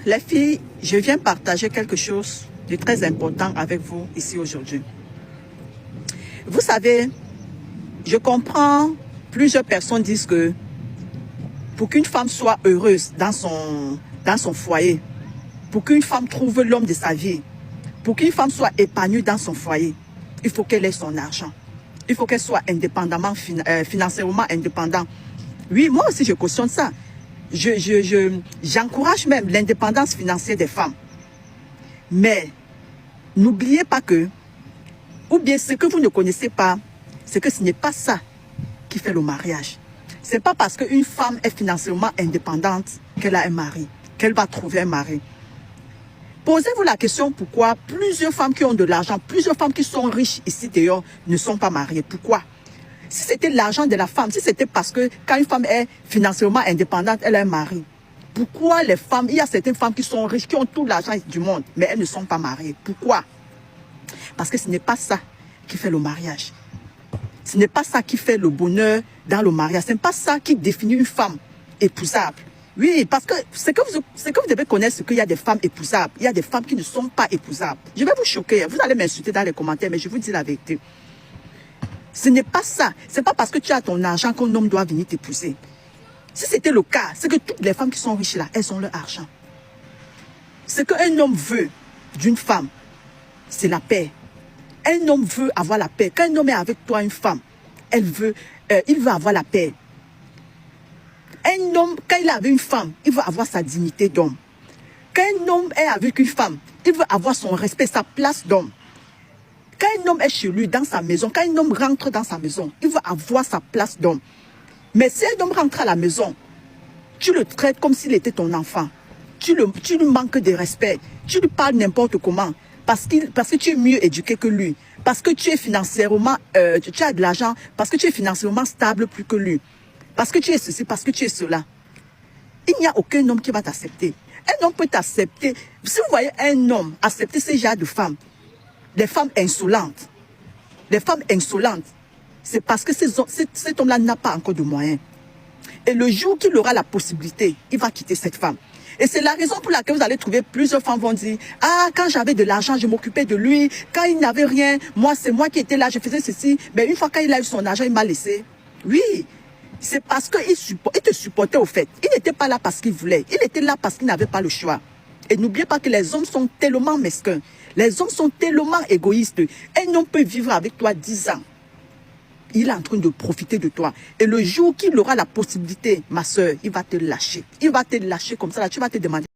Les filles, je viens partager quelque chose de très important avec vous ici aujourd'hui. Vous savez, je comprends, plusieurs personnes disent que pour qu'une femme soit heureuse dans son foyer, pour qu'une femme trouve l'homme de sa vie, pour qu'une femme soit épanouie dans son foyer, il faut qu'elle ait son argent. Il faut qu'elle soit indépendamment, financièrement indépendante. Oui, moi aussi je cautionne ça. J'encourage même l'indépendance financière des femmes. Mais n'oubliez pas que, ou bien ce que vous ne connaissez pas, c'est que ce n'est pas ça qui fait le mariage. Ce n'est pas parce qu'une femme est financièrement indépendante qu'elle a un mari, qu'elle va trouver un mari. Posez-vous la question pourquoi plusieurs femmes qui ont de l'argent, plusieurs femmes qui sont riches ici d'ailleurs ne sont pas mariées. Pourquoi? Si c'était l'argent de la femme, si c'était parce que quand une femme est financièrement indépendante, elle a un mari. Pourquoi les femmes, il y a certaines femmes qui sont riches, qui ont tout l'argent du monde, mais elles ne sont pas mariées. Pourquoi? Parce que ce n'est pas ça qui fait le mariage. Ce n'est pas ça qui fait le bonheur dans le mariage. Ce n'est pas ça qui définit une femme épousable. Oui, parce que c'est que vous devez connaître, ce qu'il y a des femmes épousables. Il y a des femmes qui ne sont pas épousables. Je vais vous choquer. Vous allez m'insulter dans les commentaires, mais je vous dis la vérité. Ce n'est pas ça. Ce n'est pas parce que tu as ton argent qu'un homme doit venir t'épouser. Si c'était le cas, c'est que toutes les femmes qui sont riches là, elles ont leur argent. Ce qu'un homme veut d'une femme, c'est la paix. Un homme veut avoir la paix. Quand un homme est avec toi, une femme, il veut avoir la paix. Un homme, quand il est avec une femme, il veut avoir sa dignité d'homme. Quand un homme est avec une femme, il veut avoir son respect, sa place d'homme. Quand un homme est chez lui, dans sa maison, quand un homme rentre dans sa maison, il veut avoir sa place d'homme. Mais si un homme rentre à la maison, tu le traites comme s'il était ton enfant. Tu lui manques de respect. Tu lui parles n'importe comment. Parce que tu es mieux éduqué que lui. Parce que tu es financièrement, tu as de l'argent. Parce que tu es financièrement stable plus que lui. Parce que tu es ceci, parce que tu es cela. Il n'y a aucun homme qui va t'accepter. Un homme peut t'accepter. Si vous voyez un homme accepter ce genre de femmes, des femmes insolentes, c'est parce que cet homme-là n'a pas encore de moyens. Et le jour qu'il aura la possibilité, il va quitter cette femme. Et c'est la raison pour laquelle vous allez trouver plusieurs femmes vont dire « Ah, quand j'avais de l'argent, je m'occupais de lui. Quand il n'avait rien, moi, c'est moi qui étais là, je faisais ceci. Mais une fois qu'il a eu son argent, il m'a laissé. » Oui, c'est parce qu'il te supportait au fait. Il n'était pas là parce qu'il voulait. Il était là parce qu'il n'avait pas le choix. Et n'oubliez pas que les hommes sont tellement mesquins. Les hommes sont tellement égoïstes. Un homme peut vivre avec toi 10 ans. Il est en train de profiter de toi. Et le jour qu'il aura la possibilité, ma soeur, il va te lâcher. Il va te lâcher comme ça. Là, tu vas te demander.